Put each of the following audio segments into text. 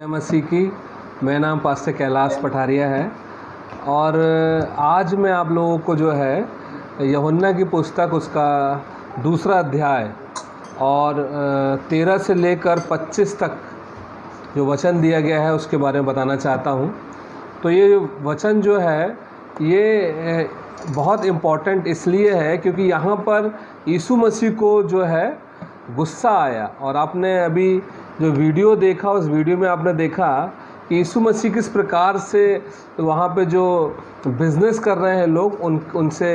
मसीह की। मेरा नाम पास्टर कैलाश पठारिया है और आज मैं आप लोगों को जो है यूहन्ना की पुस्तक उसका दूसरा अध्याय और 13 से लेकर 25 तक जो वचन दिया गया है उसके बारे में बताना चाहता हूँ। तो ये वचन जो है ये बहुत इम्पॉर्टेंट इसलिए है क्योंकि यहाँ पर यीशु मसीह को जो है गुस्सा आया। और आपने अभी जो वीडियो देखा उस वीडियो में आपने देखा कि यीशु मसीह किस प्रकार से वहाँ पे जो बिज़नेस कर रहे हैं लोग उनसे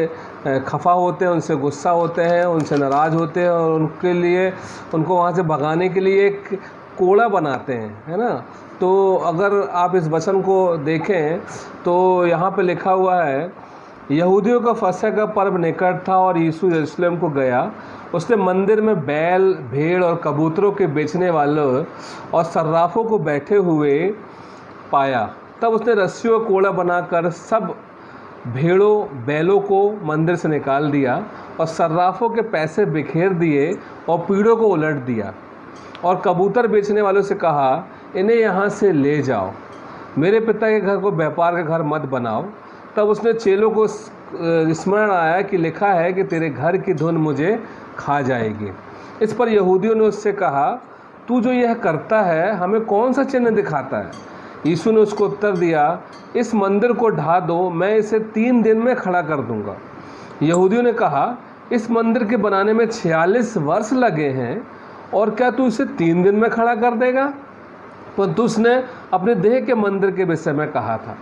खफा होते हैं, उनसे गुस्सा होते हैं, उनसे नाराज़ होते हैं और उनके लिए उनको वहाँ से भगाने के लिए एक कोड़ा बनाते हैं, है ना। तो अगर आप इस वचन को देखें तो यहाँ पे लिखा हुआ है, यहूदियों का फसह का पर्व निकट था और यीशु यरूशलेम को गया। उसने मंदिर में बैल, भेड़ और कबूतरों के बेचने वालों और सर्राफों को बैठे हुए पाया। तब उसने रस्सियों का कोड़ा बनाकर सब भेड़ों बैलों को मंदिर से निकाल दिया और सर्राफों के पैसे बिखेर दिए और पीड़ों को उलट दिया। और कबूतर बेचने वालों से कहा, इन्हें यहाँ से ले जाओ, मेरे पिता के घर को व्यापार का घर मत बनाओ। तब उसने चेलों को स्मरण आया कि लिखा है कि तेरे घर की धुन मुझे खा जाएगी। इस पर यहूदियों ने उससे कहा, तू जो यह करता है हमें कौन सा चिन्ह दिखाता है? यीशु ने उसको उत्तर दिया, इस मंदिर को ढा दो, मैं इसे 3 दिन में खड़ा कर दूंगा। यहूदियों ने कहा, इस मंदिर के बनाने में 46 वर्ष लगे हैं और क्या तू इसे 3 दिन में खड़ा कर देगा? परंतु उसने अपने देह के मंदिर के विषय में कहा था।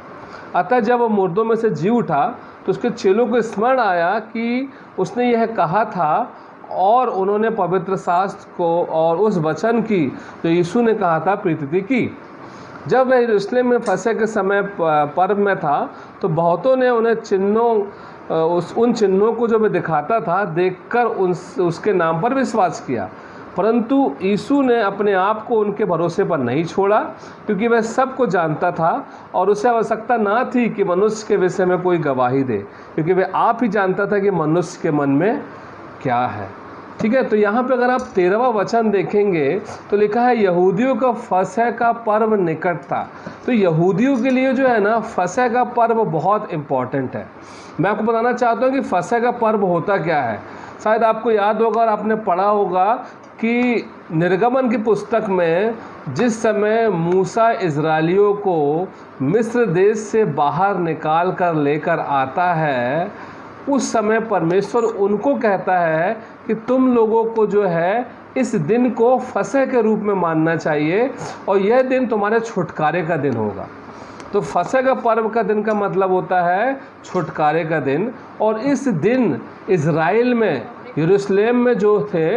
अतः जब वह मुर्दों में से जी उठा तो उसके चेलों को स्मरण आया कि उसने यह कहा था और उन्होंने पवित्र शास्त्र को और उस वचन की जो यीशु ने कहा था प्रीति की। जब वह यरूशलेम में फसह के समय पर्व में था तो बहुतों ने उन्हें उन चिन्हों को जो वह दिखाता था देखकर उसके नाम पर विश्वास किया। परंतु यीशु ने अपने आप को उनके भरोसे पर नहीं छोड़ा क्योंकि वह सब को जानता था और उसे आवश्यकता ना थी कि मनुष्य के विषय में कोई गवाही दे, क्योंकि वह आप ही जानता था कि मनुष्य के मन में क्या है। ठीक है, तो यहाँ पे अगर आप 13वां वचन देखेंगे तो लिखा है यहूदियों का फसह का पर्व निकट था। तो यहूदियों के लिए जो है ना फसह का पर्व बहुत इम्पॉर्टेंट है। मैं आपको बताना चाहता हूँ कि फसह का पर्व होता क्या है। शायद आपको याद होगा और आपने पढ़ा होगा कि निर्गमन की पुस्तक में जिस समय मूसा इज़राइलियों को मिस्र देश से बाहर निकाल कर लेकर आता है, उस समय परमेश्वर उनको कहता है कि तुम लोगों को जो है इस दिन को फसह के रूप में मानना चाहिए और यह दिन तुम्हारे छुटकारे का दिन होगा। तो फसह का पर्व का दिन का मतलब होता है छुटकारे का दिन। और इस दिन इज़राइल में यरूशलेम में जो थे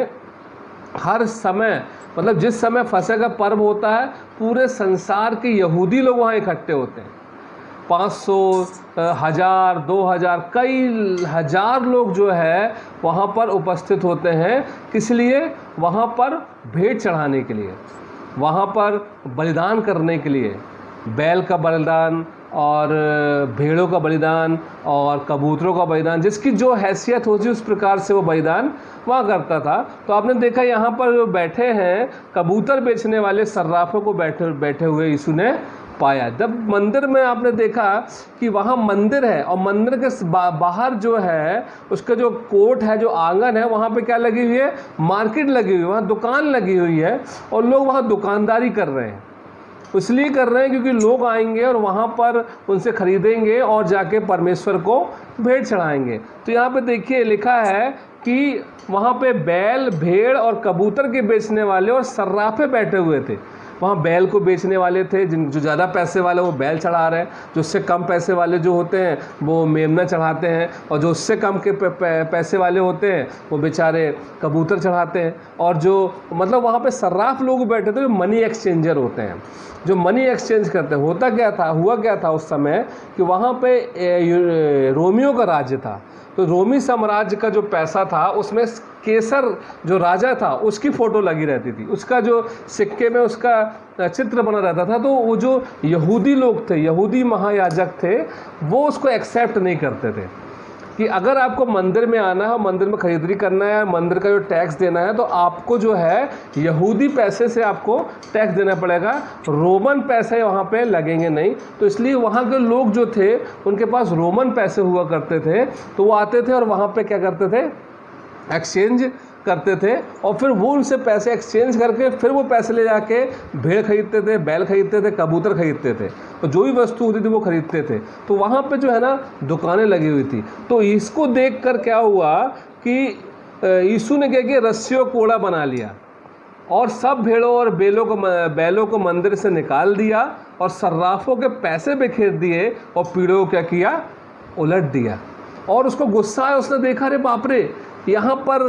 हर समय, मतलब जिस समय फसह का पर्व होता है पूरे संसार के यहूदी लोग वहाँ इकट्ठे होते हैं। 500, 1000, 2000, कई हजार लोग जो है वहाँ पर उपस्थित होते हैं। किस लिए? वहाँ पर भेंट चढ़ाने के लिए, वहाँ पर बलिदान करने के लिए। बैल का बलिदान और भेड़ों का बलिदान और कबूतरों का बलिदान, जिसकी जो हैसियत होती है उस प्रकार से वो बलिदान वहाँ करता था। तो आपने देखा यहाँ पर जो बैठे हैं कबूतर बेचने वाले सर्राफों को बैठे हुए यीशु ने पाया। जब मंदिर में आपने देखा कि वहाँ मंदिर है और मंदिर के बाहर जो है उसका जो कोर्ट है, जो आंगन है, वहाँ पे क्या लगी हुई है? मार्केट लगी हुई है, वहाँ दुकान लगी हुई है और लोग वहाँ दुकानदारी कर रहे हैं। इसलिए कर रहे हैं क्योंकि लोग आएंगे और वहाँ पर उनसे खरीदेंगे और जाके परमेश्वर को भेंट चढ़ाएंगे। तो यहाँ पे देखिए लिखा है कि वहाँ पे बैल, भेड़ और कबूतर के बेचने वाले और सर्राफे बैठे हुए थे। वहाँ बैल को बेचने वाले थे, जो ज़्यादा पैसे वाले वो बैल चढ़ा रहे हैं, जो उससे कम पैसे वाले जो होते हैं वो मेमना चढ़ाते हैं, और जो उससे कम के पैसे वाले होते हैं वो बेचारे कबूतर चढ़ाते हैं। और जो मतलब वहाँ पे सर्राफ लोग बैठे थे जो मनी एक्सचेंजर होते हैं, जो मनी एक्सचेंज करते हैं। हुआ क्या था उस समय कि वहाँ पे रोमियों का राज्य था। तो रोमी साम्राज्य का जो पैसा था उसमें केसर जो राजा था उसकी फ़ोटो लगी रहती थी, उसका जो सिक्के में उसका चित्र बना रहता था। तो वो जो यहूदी लोग थे, यहूदी महायाजक थे, वो उसको एक्सेप्ट नहीं करते थे। कि अगर आपको मंदिर में आना है, मंदिर में खरीदारी करना है, मंदिर का जो टैक्स देना है, तो आपको जो है यहूदी पैसे से आपको टैक्स देना पड़ेगा, रोमन पैसे वहाँ पे लगेंगे नहीं। तो इसलिए वहाँ के लोग जो थे उनके पास रोमन पैसे हुआ करते थे, तो वो आते थे और वहाँ पे क्या करते थे, एक्सचेंज करते थे, और फिर वो उनसे पैसे एक्सचेंज करके फिर वो पैसे ले जाके भेड़ खरीदते थे, बैल खरीदते थे, कबूतर खरीदते थे, और जो भी वस्तु होती थी वो खरीदते थे। तो वहाँ पे जो है ना दुकानें लगी हुई थी। तो इसको देखकर क्या हुआ कि यीशु ने क्या किया, रस्सियों कोड़ा बना लिया और सब भेड़ों और बैलों को मंदिर से निकाल दिया और सर्राफों के पैसे बिखेर दिए और पीढ़ों को क्या किया, उलट दिया। और उसको गुस्सा आया, उसने देखा अरे बाप रे, यहाँ पर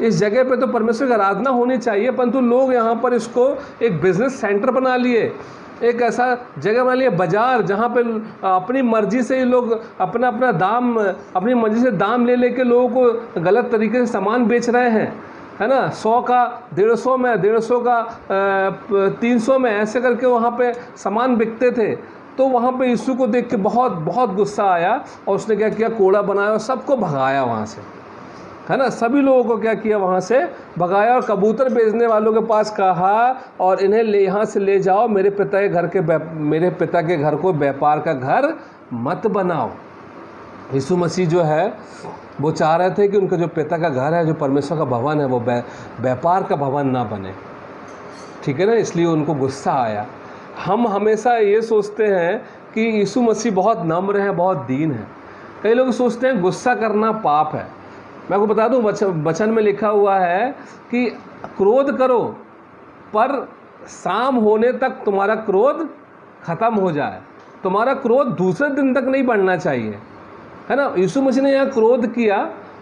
इस जगह पे तो परमेश्वर की आराधना होनी चाहिए, परंतु लोग यहाँ पर इसको एक बिजनेस सेंटर बना लिए, एक ऐसा जगह बना लिया, बाजार, जहाँ पे अपनी मर्जी से ही लोग अपना अपनी मर्जी से दाम ले लेके लोगों को गलत तरीके से सामान बेच रहे हैं, है ना। 100 का 150 में, 150 का 300 में, ऐसे करके वहाँ पे सामान बिकते थे। तो वहाँ पे यीशु को देख के बहुत बहुत गुस्सा आया और उसने क्या किया, कोड़ा बनाया और सबको भगाया वहाँ से, है ना। सभी लोगों को क्या किया, वहाँ से भगाया और कबूतर बेचने वालों के पास कहा और इन्हें यहाँ से ले जाओ, मेरे पिता के घर को व्यापार का घर मत बनाओ। यीशु मसीह जो है वो चाह रहे थे कि उनका जो पिता का घर है, जो परमेश्वर का भवन है, वो व्यापार का भवन ना बने, ठीक है ना। इसलिए उनको गुस्सा आया। हम हमेशा ये सोचते हैं कि यीशु मसीह बहुत नम्र है, बहुत दीन है। कई लोग सोचते हैं गुस्सा करना पाप है। मैं आपको बता दूं, वचन में लिखा हुआ है कि क्रोध करो पर शाम होने तक तुम्हारा क्रोध खत्म हो जाए। तुम्हारा क्रोध दूसरे दिन तक नहीं बढ़ना चाहिए, है ना। यीशु मसीह ने यहाँ क्रोध किया,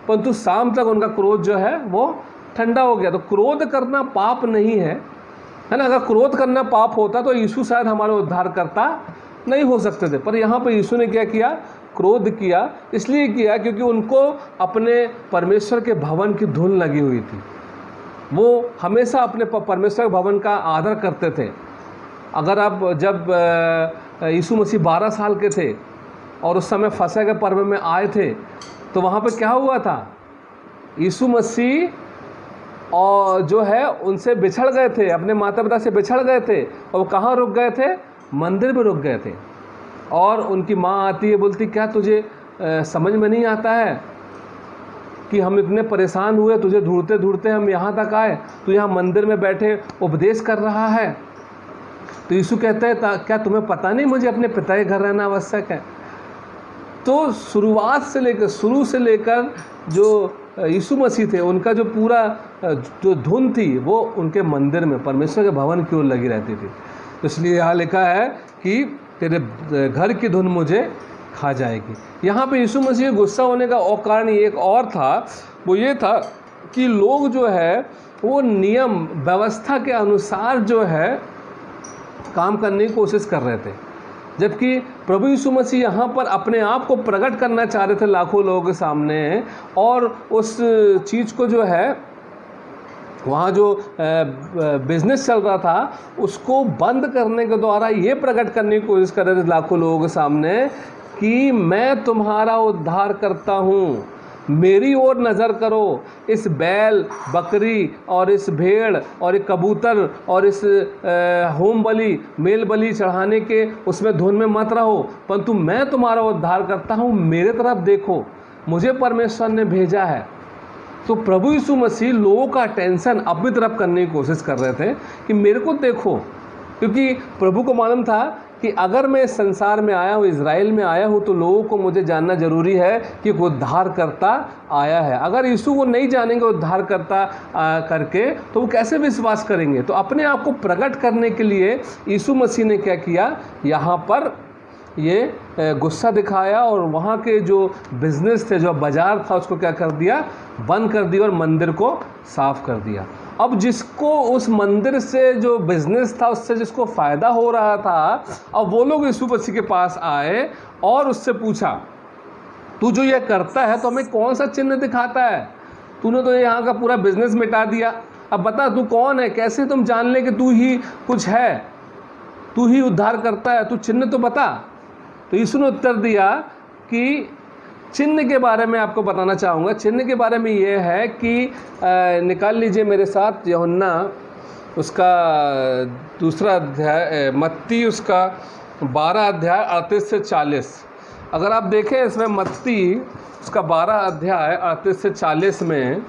परंतु शाम तक उनका क्रोध जो है वो ठंडा हो गया। तो क्रोध करना पाप नहीं है ना। अगर क्रोध करना पाप होता तो यीशु शायद हमारा उद्धार करता नहीं हो सकते थे। पर यहाँ पर यीशु ने क्या किया, क्रोध किया। इसलिए किया क्योंकि उनको अपने परमेश्वर के भवन की धुन लगी हुई थी। वो हमेशा अपने परमेश्वर भवन का आदर करते थे। अगर आप जब यीशु मसीह 12 साल के थे और उस समय फसह के पर्व में आए थे, तो वहाँ पे क्या हुआ था, यीशु मसीह और जो है उनसे बिछड़ गए थे, अपने माता पिता से बिछड़ गए थे, और वो कहाँ रुक गए थे, मंदिर में रुक गए थे। और उनकी माँ आती है, बोलती क्या तुझे समझ में नहीं आता है कि हम इतने परेशान हुए, तुझे ढूंढते ढूंढते हम यहाँ तक आए, तू यहाँ मंदिर में बैठे उपदेश कर रहा है। तो यीशु कहते हैं क्या तुम्हें पता नहीं मुझे अपने पिता के घर रहना आवश्यक है। तो शुरू से लेकर जो यीशु मसीह थे, उनका जो पूरा जो धुन थी वो उनके मंदिर में परमेश्वर के भवन की ओर लगी रहती थी। तो इसलिए यहाँ लिखा है कि तेरे घर की धुन मुझे खा जाएगी। यहाँ पे यीशु मसीह गुस्सा होने का और कारण एक और था, वो ये था कि लोग जो है वो नियम व्यवस्था के अनुसार जो है काम करने की कोशिश कर रहे थे, जबकि प्रभु यीशु मसीह यहाँ पर अपने आप को प्रकट करना चाह रहे थे लाखों लोगों के सामने, और उस चीज़ को जो है वहाँ जो बिजनेस चल रहा था उसको बंद करने के द्वारा ये प्रकट करने की कोशिश कर रहे थे लाखों लोगों के सामने कि मैं तुम्हारा उद्धार करता हूँ, मेरी ओर नज़र करो। इस बैल बकरी और इस भेड़ और एक कबूतर और इस होम बलि मेल बलि चढ़ाने के उसमें धुन में मत रहो, परंतु मैं तुम्हारा उद्धार करता हूँ, मेरे तरफ देखो, मुझे परमेश्वर ने भेजा है। तो प्रभु यीशु मसीह लोगों का अटेंशन अपनी तरफ करने की कोशिश कर रहे थे कि मेरे को देखो, क्योंकि प्रभु को मालूम था कि अगर मैं इस संसार में आया हूँ, इज़राइल में आया हूँ, तो लोगों को मुझे जानना ज़रूरी है कि उद्धारकर्ता आया है। अगर यीशु को नहीं जानेंगे उद्धारकर्ता करके तो वो कैसे विश्वास करेंगे। तो अपने आप को प्रकट करने के लिए यीशु मसीह ने क्या किया, यहाँ पर ये गुस्सा दिखाया और वहाँ के जो बिज़नेस थे, जो बाज़ार था, उसको क्या कर दिया, बंद कर दिया और मंदिर को साफ़ कर दिया। अब जिसको उस मंदिर से जो बिज़नेस था उससे जिसको फ़ायदा हो रहा था, अब वो लोग यीशु मसीह के पास आए और उससे पूछा, तू जो ये करता है तो हमें कौन सा चिन्ह दिखाता है, तूने तो यहाँ का पूरा बिज़नेस मिटा दिया, अब बता तू कौन है, कैसे तुम जान ले कि तू ही कुछ है, तू ही उद्धार करता है, तू चिन्ह तो बता। तो यीशु ने उत्तर दिया कि चिन्ह के बारे में आपको बताना चाहूँगा। चिन्ह के बारे में ये है कि निकाल लीजिए मेरे साथ यूहन्ना उसका दूसरा अध्याय, मत्ती उसका 12 अध्याय 38 से 40। अगर आप देखें इसमें मत्ती उसका 12 अध्याय 38 से 40 में,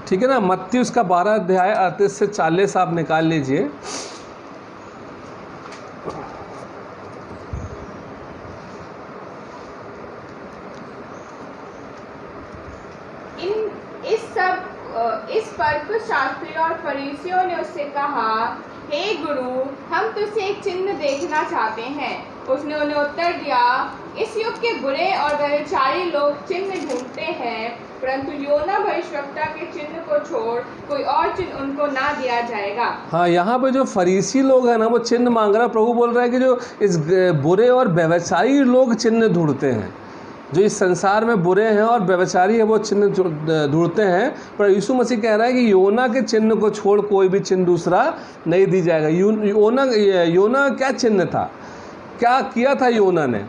ठीक है ना, मत्ती उसका 12 अध्याय 38 से 40 आप निकाल लीजिए। इस पर कुछ शास्त्रियों और फरीसियों ने उससे कहा, हे गुरु, हम तुझसे एक चिन्ह देखना चाहते हैं। उसने उन्हें उत्तर दिया, इस युग के बुरे और व्यभिचारी लोग चिन्ह ढूंढते हैं, परंतु योना भविष्यवक्ता के चिन्ह को छोड़ कोई और चिन्ह उनको ना दिया जाएगा। हाँ, यहाँ पे जो फरीसी लोग हैं ना, वो चिन्ह मांग रहा है। प्रभु बोल रहा है कि जो इस बुरे और व्यभिचारी लोग चिन्ह ढूंढते हैं, जो इस संसार में बुरे हैं और व्यभिचारी है, वो चिन्ह ढूंढते हैं। पर यीशु मसीह कह रहा है कि योना के चिन्ह को छोड़ कोई भी चिन्ह दूसरा नहीं दी जाएगा। योना क्या चिन्ह था, क्या किया था योना ने?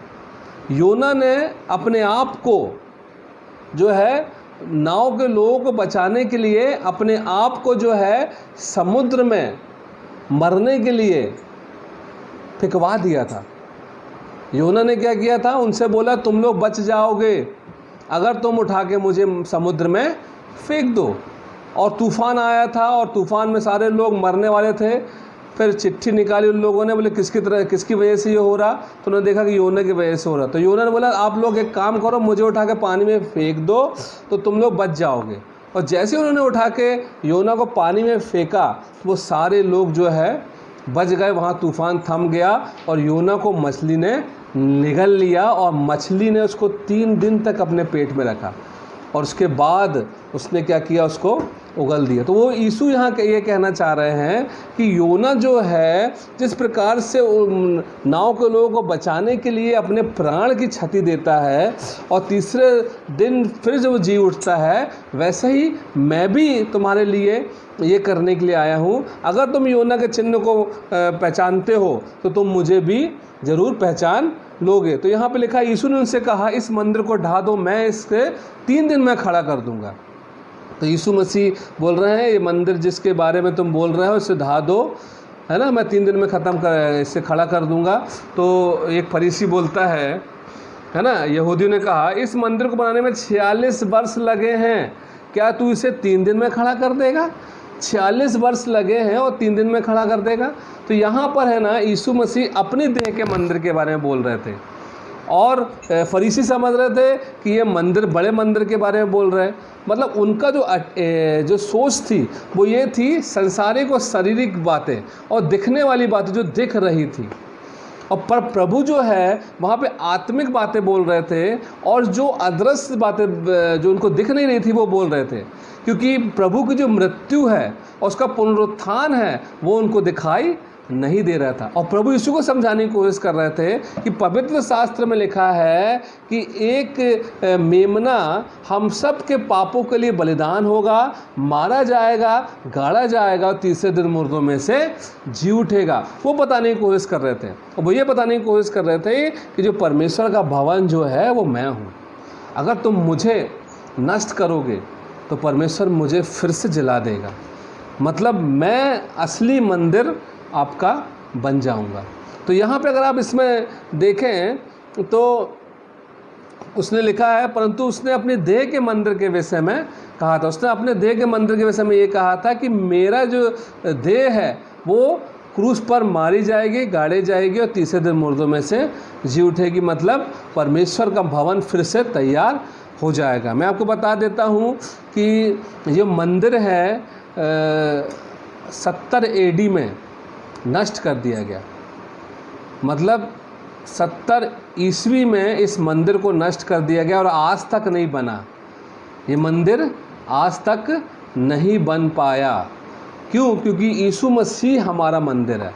योना ने अपने आप को जो है नाव के लोगों को बचाने के लिए अपने आप को जो है समुद्र में मरने के लिए फेंकवा दिया था। योना ने क्या किया था? उनसे बोला, तुम लोग बच जाओगे अगर तुम उठा के मुझे समुद्र में फेंक दो। और तूफ़ान आया था और तूफ़ान में सारे लोग मरने वाले थे। फिर चिट्ठी निकाली उन लोगों ने, बोले किसकी वजह से ये हो रहा? तो उन्होंने देखा कि योना की वजह से हो रहा। तो योना ने बोला, आप लोग एक काम करो, मुझे उठा के पानी में फेंक दो तो तुम लोग बच जाओगे। और जैसे उन्होंने उठा के योना को पानी में फेंका, तो वो सारे लोग जो है बच गए। वहाँ तूफ़ान थम गया और योना को मछली ने निगल लिया और मछली ने उसको 3 दिन तक अपने पेट में रखा और उसके बाद उसने क्या किया? उसको उगल दिया। तो वो यीशु यहाँ ये कहना चाह रहे हैं कि योना जो है जिस प्रकार से नाव के लोगों को बचाने के लिए अपने प्राण की क्षति देता है और तीसरे दिन फिर जब वो जी उठता है, वैसे ही मैं भी तुम्हारे लिए ये करने के लिए आया हूँ। अगर तुम योना के चिन्ह को पहचानते हो तो तुम मुझे भी ज़रूर पहचान लोगे। तो यहाँ पे लिखा है, यीशु ने उनसे कहा, इस मंदिर को ढा दो, मैं इसके 3 दिन में खड़ा कर दूंगा। तो यीशु मसीह बोल रहे हैं, ये मंदिर जिसके बारे में तुम बोल रहे हो इसे ढा दो, है ना, मैं 3 दिन में इसे खड़ा कर दूंगा। तो एक फरीसी बोलता है ना, यहूदियों ने कहा, इस मंदिर को बनाने में 46 वर्ष लगे हैं, क्या तू इसे 3 दिन में खड़ा कर देगा? 46 वर्ष लगे हैं और 3 दिन में खड़ा कर देगा। तो यहाँ पर है ना, यीशु मसीह अपनी देह के मंदिर के बारे में बोल रहे थे और फरीसी समझ रहे थे कि ये मंदिर बड़े मंदिर के बारे में बोल रहे हैं। मतलब उनका जो सोच थी वो ये थी, संसारिक और शारीरिक बातें और दिखने वाली बातें जो दिख रही थी। और पर प्रभु जो है वहाँ पे आत्मिक बातें बोल रहे थे और जो अदृश्य बातें जो उनको दिख नहीं रही थी वो बोल रहे थे, क्योंकि प्रभु की जो मृत्यु है और उसका पुनरुत्थान है वो उनको दिखाई नहीं दे रहा था। और प्रभु यीशु को समझाने की कोशिश कर रहे थे कि पवित्र शास्त्र में लिखा है कि एक मेमना हम सब के पापों के लिए बलिदान होगा, मारा जाएगा, गाड़ा जाएगा और तीसरे दिन मुर्दों में से जी उठेगा। वो बताने की कोशिश कर रहे थे। और वो ये बताने की कोशिश कर रहे थे कि जो परमेश्वर का भवन जो है वो मैं हूँ। अगर तुम मुझे नष्ट करोगे तो परमेश्वर मुझे फिर से जला देगा। मतलब मैं असली मंदिर आपका बन जाऊंगा। तो यहाँ पे अगर आप इसमें देखें तो उसने लिखा है, परंतु उसने अपने देह के मंदिर के विषय में कहा था। उसने अपने देह के मंदिर के विषय में ये कहा था कि मेरा जो देह है वो क्रूस पर मारी जाएगी, गाड़ी जाएगी और तीसरे दिन मुर्दों में से जी उठेगी। मतलब परमेश्वर का भवन फिर से तैयार हो जाएगा। मैं आपको बता देता हूँ कि ये मंदिर है 70 AD में नष्ट कर दिया गया। मतलब 70 ईस्वी में इस मंदिर को नष्ट कर दिया गया और आज तक नहीं बना। ये मंदिर आज तक नहीं बन पाया। क्यों? क्योंकि यीशु मसीह हमारा मंदिर है।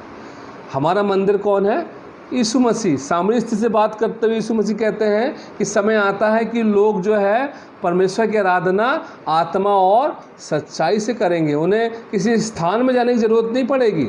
हमारा मंदिर कौन है? यीशु मसीह सामने स्थिति से बात करते हुए यीशु मसीह कहते हैं कि समय आता है कि लोग जो है परमेश्वर की आराधना आत्मा और सच्चाई से करेंगे। उन्हें किसी स्थान में जाने की ज़रूरत नहीं पड़ेगी,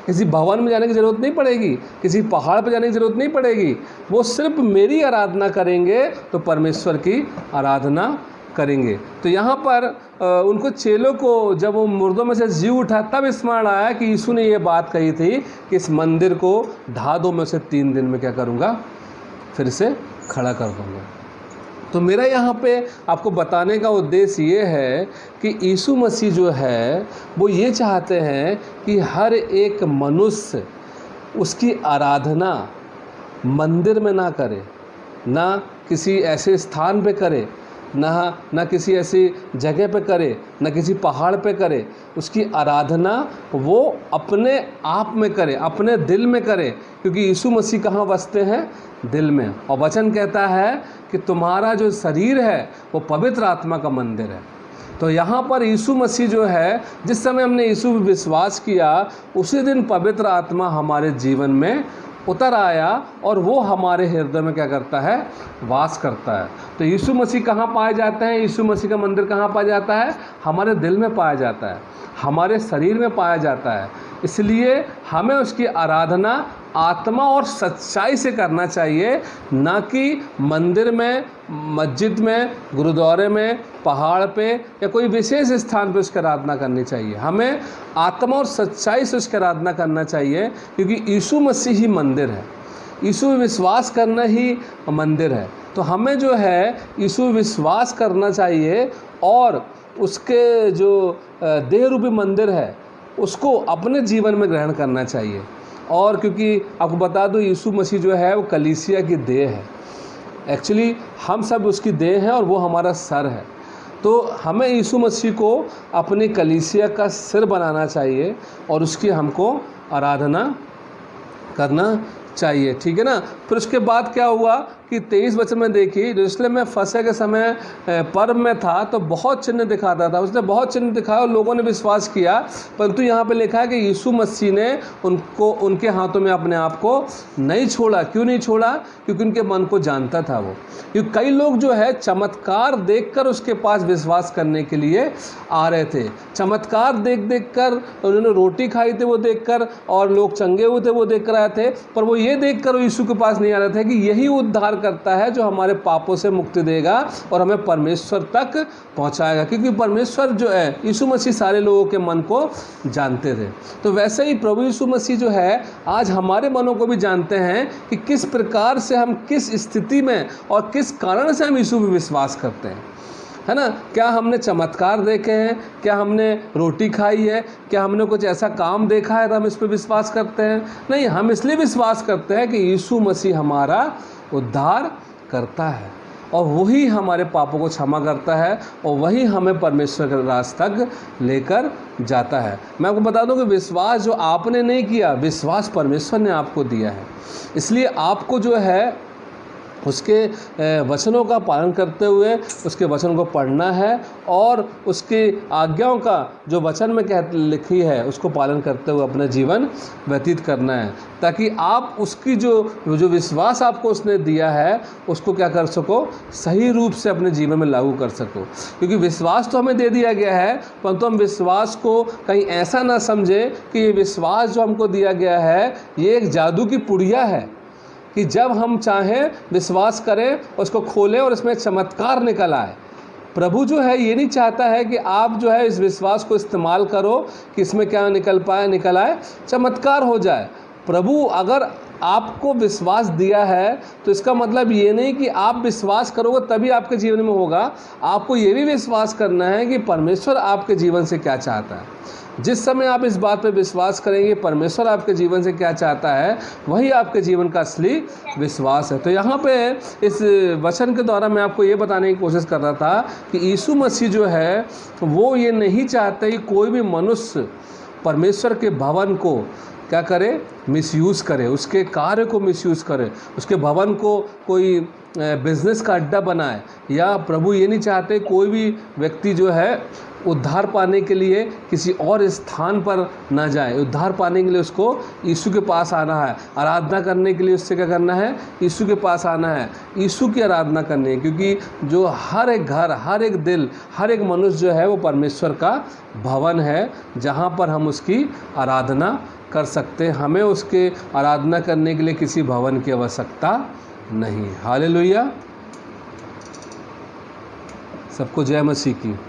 किसी भवन में जाने की ज़रूरत नहीं पड़ेगी, किसी पहाड़ पर जाने की ज़रूरत नहीं पड़ेगी। वो सिर्फ मेरी आराधना करेंगे तो परमेश्वर की आराधना करेंगे। तो यहाँ पर उनको चेलों को जब वो मुर्दों में से जी उठा तब स्मरण आया कि यीशु ने ये बात कही थी कि इस मंदिर को ढा दो, मैं उसे 3 दिन में क्या करूँगा, फिर से खड़ा कर दूँगा। तो मेरा यहाँ पे आपको बताने का उद्देश्य ये है कि यीशु मसीह जो है वो ये चाहते हैं कि हर एक मनुष्य उसकी आराधना मंदिर में ना करे, ना किसी ऐसे स्थान पे करे, ना किसी ऐसी जगह पे करे, ना किसी पहाड़ पे करे। उसकी आराधना वो अपने आप में करे, अपने दिल में करे, क्योंकि यीशु मसीह कहाँ बसते हैं, दिल में। और वचन कहता है कि तुम्हारा जो शरीर है वो पवित्र आत्मा का मंदिर है। तो यहाँ पर यीशु मसीह जो है, जिस समय हमने यीशु पर विश्वास किया उसी दिन पवित्र आत्मा हमारे जीवन में उतर आया और वो हमारे हृदय में क्या करता है, वास करता है। तो यीशु मसीह कहाँ पाए जाते हैं, यीशु मसीह का मंदिर कहाँ पाया जाता है, हमारे दिल में पाया जाता है, हमारे शरीर में पाया जाता है। इसलिए हमें उसकी आराधना आत्मा और सच्चाई से करना चाहिए, ना कि मंदिर में, मस्जिद में, गुरुद्वारे में, पहाड़ पे या कोई विशेष स्थान पे उसकी आराधना करनी चाहिए। हमें आत्मा और सच्चाई से उसकी आराधना करना चाहिए, क्योंकि यीशु मसीह ही मंदिर है, यीशु विश्वास करना ही मंदिर है। तो हमें जो है यीशु विश्वास करना चाहिए और उसके जो देह रूपी मंदिर है उसको अपने जीवन में ग्रहण करना चाहिए। और क्योंकि आपको बता दूं यीशु मसीह जो है वो कलीसिया की देह है, एक्चुअली हम सब उसकी देह हैं और वो हमारा सर है। तो हमें यीशु मसीह को अपनी कलीसिया का सिर बनाना चाहिए और उसकी हमको आराधना करना चाहिए, ठीक है ना। फिर उसके बाद क्या हुआ कि 23 वचन में देखिए, यरूशलेम में फसह के समय पर्व में था तो बहुत चिन्ह दिखाता था, उसने बहुत चिन्ह दिखाया और लोगों ने विश्वास किया। परंतु यहाँ पे लिखा है कि यीशु मसीह ने उनको उनके हाथों में अपने आप को नहीं छोड़ा। क्यों नहीं छोड़ा? क्योंकि उनके मन को जानता था वो। क्योंकि कई लोग जो है चमत्कार देखकर उसके पास विश्वास करने के लिए आ रहे थे। चमत्कार देख कर उन्होंने रोटी खाई थी वो देखकर, और लोग चंगे हुए थे वो देख कर आए थे, पर वो ये देख कर यीशु के पास नहीं आ रहे थे कि यही उद्धार करता है जो हमारे पापों से मुक्ति देगा और हमें परमेश्वर तक पहुंचाएगा। क्योंकि परमेश्वर जो है, यीशु मसीह सारे लोगों के मन को जानते थे। तो वैसे ही प्रभु यीशु मसीह जो है आज हमारे मनों को भी जानते हैं कि किस प्रकार से हम किस स्थिति में और किस कारण से हम यीशु पर विश्वास करते हैं, है ना। क्या हमने चमत्कार देखे हैं, क्या हमने रोटी खाई है, क्या हमने कुछ ऐसा काम देखा है तो हम इस पर विश्वास करते हैं? नहीं, हम इसलिए विश्वास करते हैं कि यीशु मसीह हमारा उद्धार करता है और वही हमारे पापों को क्षमा करता है और वही हमें परमेश्वर के रास्ते तक लेकर जाता है। मैं आपको बता दूं कि विश्वास जो आपने नहीं किया, विश्वास परमेश्वर ने आपको दिया है। इसलिए आपको जो है उसके वचनों का पालन करते हुए उसके वचन को पढ़ना है और उसकी आज्ञाओं का जो वचन में लिखी है उसको पालन करते हुए अपना जीवन व्यतीत करना है, ताकि आप उसकी जो विश्वास आपको उसने दिया है उसको क्या कर सको, सही रूप से अपने जीवन में लागू कर सको। क्योंकि विश्वास तो हमें दे दिया गया है, परंतु हम विश्वास को कहीं ऐसा ना समझे कि ये विश्वास जो हमको दिया गया है ये एक जादू की पुड़िया है कि जब हम चाहें विश्वास करें, उसको खोलें और इसमें चमत्कार निकल आए। प्रभु जो है ये नहीं चाहता है कि आप जो है इस विश्वास को इस्तेमाल करो कि इसमें क्या निकल आए, चमत्कार हो जाए। प्रभु अगर आपको विश्वास दिया है तो इसका मतलब ये नहीं कि आप विश्वास करोगे तभी आपके जीवन में होगा। आपको ये भी विश्वास करना है कि परमेश्वर आपके जीवन से क्या चाहता है। जिस समय आप इस बात पर विश्वास करेंगे परमेश्वर आपके जीवन से क्या चाहता है, वही आपके जीवन का असली विश्वास है। तो यहाँ पे इस वचन के द्वारा मैं आपको ये बताने की कोशिश कर रहा था कि यीशु मसीह जो है वो ये नहीं चाहते कि कोई भी मनुष्य परमेश्वर के भवन को क्या करे, मिसयूज़ करे, उसके कार्य को मिसयूज़ करे, उसके भवन को कोई बिजनेस का अड्डा बनाए, या प्रभु ये नहीं चाहते कोई भी व्यक्ति जो है उद्धार पाने के लिए किसी और स्थान पर ना जाए। उद्धार पाने के लिए उसको यीशु के पास आना है, आराधना करने के लिए उससे क्या करना है, यीशु के पास आना है, यीशु की आराधना करनी है। क्योंकि जो हर एक घर, हर एक दिल, हर एक मनुष्य जो है वो परमेश्वर का भवन है, जहाँ पर हम उसकी आराधना कर सकते हैं। हमें उसके आराधना करने के लिए किसी भवन की आवश्यकता नहीं। हालेलुया। सबको जय मसीह की।